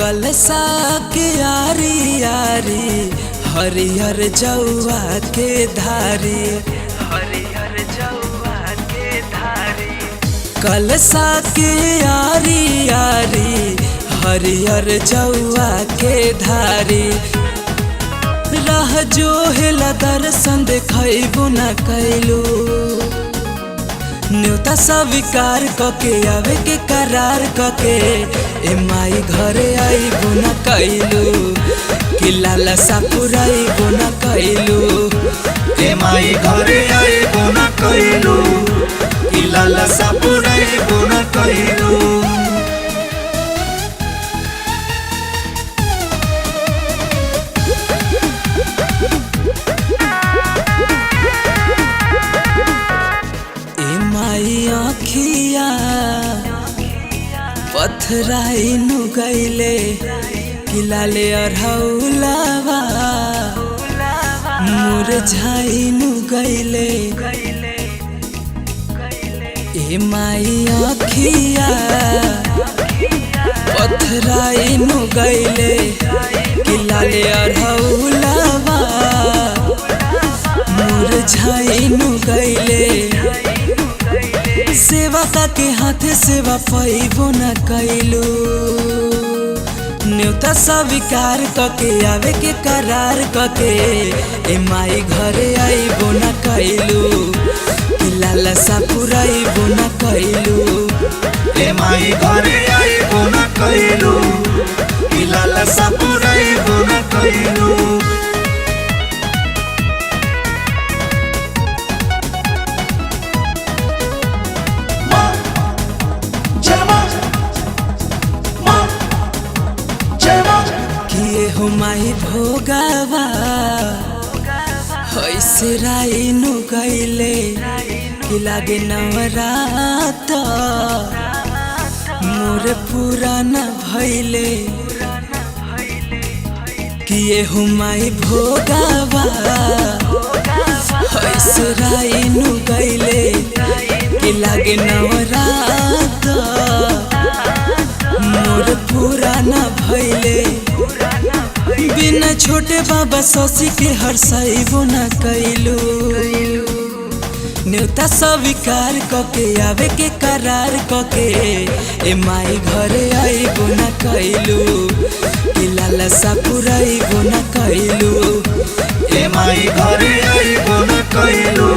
कलसा के यारी यारी हरिहर जौआ के धारी, हरिहर जौआ के धारी। कलसा के यारी यारी हरिहर जौआ के धारी। राह जो हेला दर्शन देखैबो न कैलू, न्योता स्वीकार कके आवे के करार कके ए माई घरे आइबो न कैलू, कि लालसा पुराइबो न कैलू। ए माई घरे आइबो न कैलू, कि लालसा पुराइबो न कैलू। आँखिया पथराई नु गईले, किलाले अरहौलावा मुरझाई नु गईले। ए माई आँखिया पथराई नु गईले, किलाले अरहौलावा मुरझाई नु गईले। सेवा के हाथे सेवा पाइबो न कैलू, न्योता स्वीकार कके आवे के करार कके ए माई घरे आइबो न कैलू, कि लालसा पुराइबो न कैलू। ए माई घरे आइबो न कैलू, कि लालसा पुराइबो न कैलू। हो माई भोगावा ऐसे राई नु गईले, कि लागे नवरात मोर पुराना भैले। किए हो माई भोगावा ऐसे राई नु गईले, कि लागे नवरात मोर पुराना भैले। बिना छोटे बाबा शशि के हरसाइबो न कैलू, न्योता स्वीकार कके आवे के करार कके ए माई घरे आइबो न कैलू, कि लालसा पुराइबो न कैलू। ए माई घरे आइबो न कैलू।